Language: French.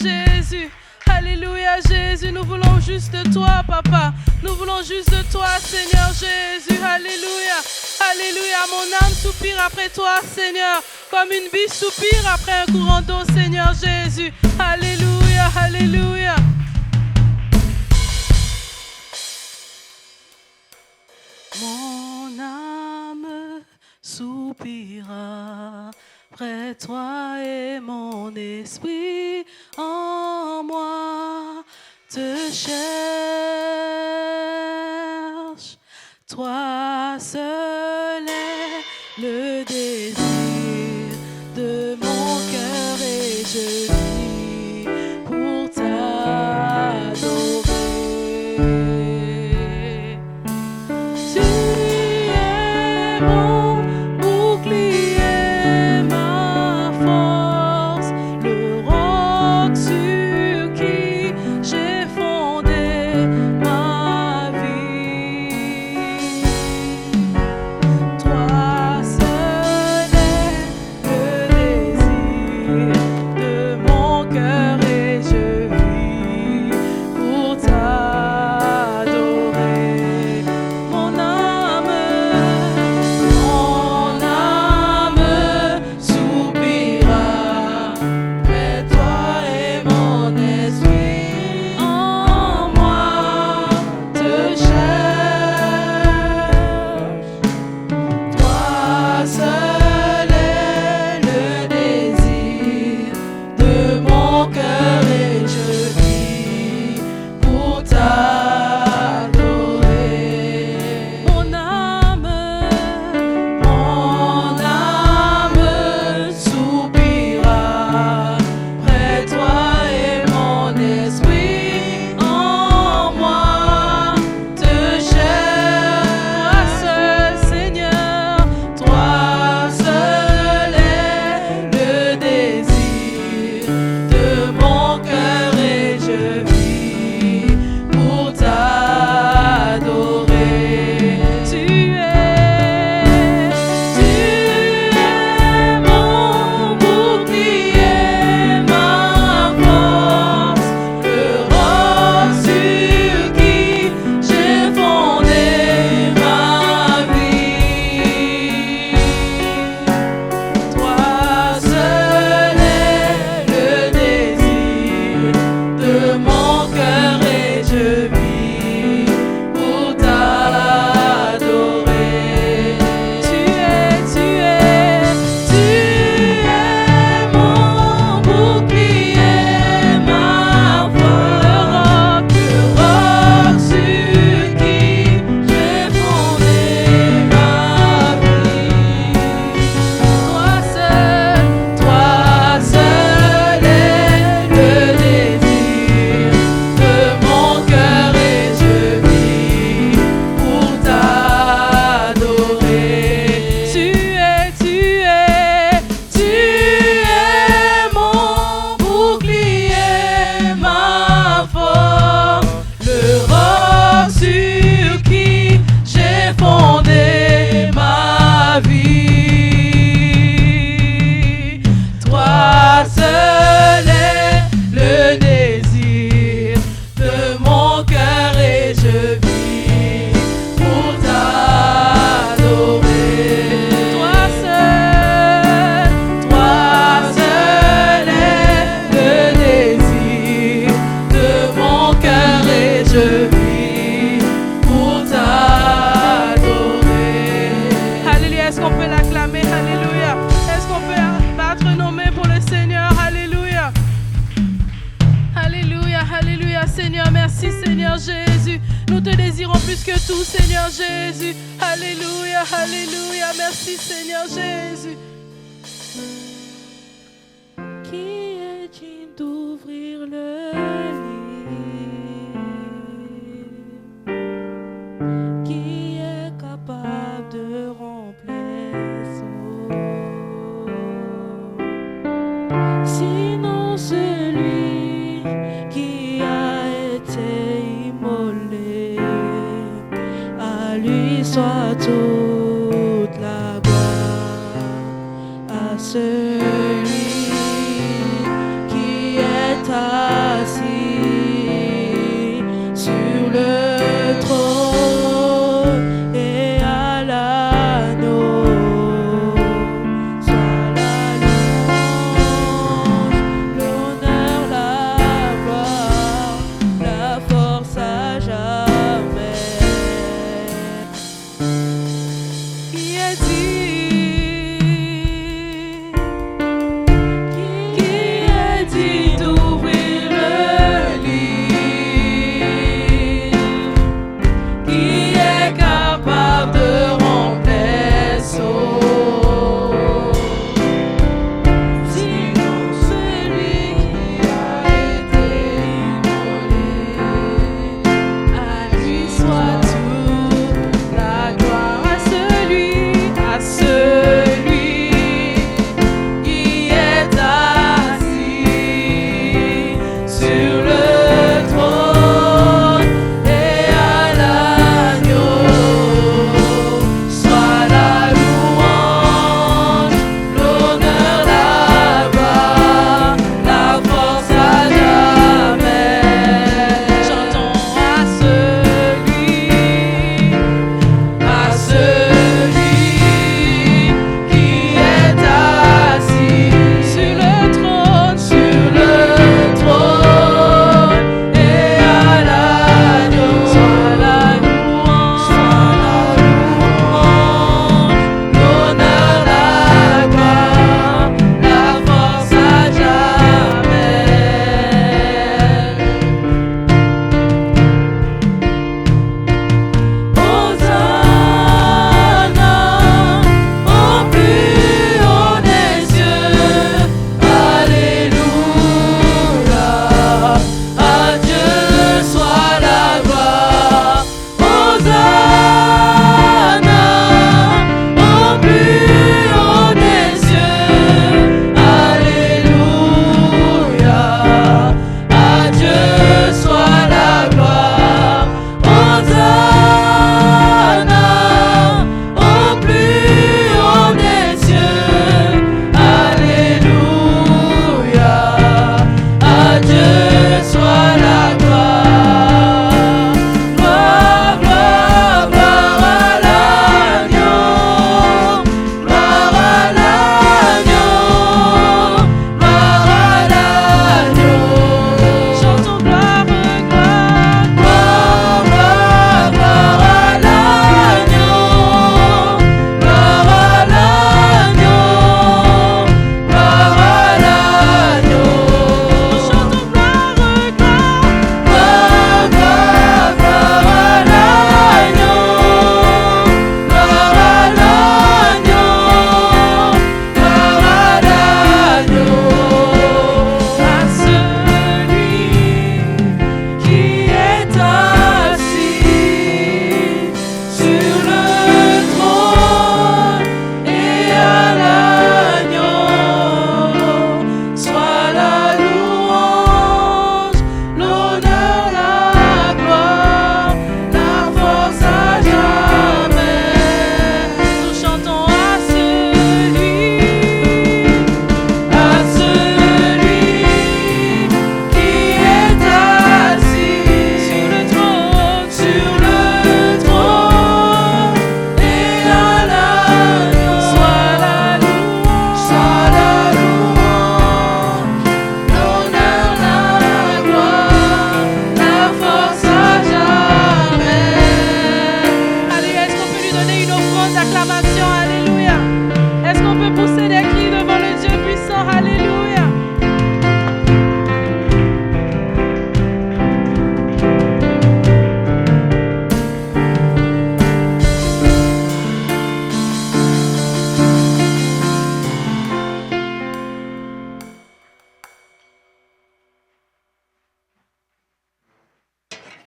Jésus. Alléluia, Jésus. Nous voulons juste de toi, Papa. Nous voulons juste de toi, Seigneur Jésus. Alléluia. Alléluia. Mon âme soupire après toi, Seigneur. Comme une biche soupire après un courant d'eau, Seigneur Jésus. Alléluia. Alléluia. Mon âme soupira près toi et mon esprit en moi te cherche. Toi seul est le désir de mon cœur et je vis pour t'adorer. Tu es mon bouclier, ma force, le roc sur qui j'ai fondé ma vie. Toi seul est le désir de mon cœur et je vis pour t'adorer. Mon âme soupira près toi et mon esprit en moi te cherche. Toi seul est le désir de mon cœur et je vis pour t'adorer. Mon âme soupira près toi et mon esprit en moi te cherche. Toi seul, Seigneur, toi seul est le désir de mon cœur et je vis pour t'adorer. Tu es mon bouclier, ma force, le roc sur qui j'ai fondé ma vie. Toi seul est le désir de mon cœur et je vis pour t'adorer. Tu es mon bouclier, ma force, le roc sur qui j'ai fondé ma vie. Toi seul est le désir de mon cœur et je vis pour t'adorer. Tu es mon bouclier, ma force, le roc sur qui j'ai fondé ma vie. Toi seul est le désir de mon cœur et je vis pour t'adorer. Toi seul est le désir de mon cœur et je vis pour t'adorer. Alléluia, est-ce qu'on peut l'acclamer? Alléluia. Est-ce qu'on peut battre nos mains pour le Seigneur? Alléluia. Alléluia, alléluia, Seigneur, merci Seigneur Jésus. Nous te désirons plus que tout, Seigneur Jésus. Alléluia, alléluia, merci Seigneur Jésus. Qui est digne d'ouvrir le livre? Qui est capable de remplir son? Sinon celui qui a été immolé, à lui soit toute la gloire, à celui qui est à d'acclamation.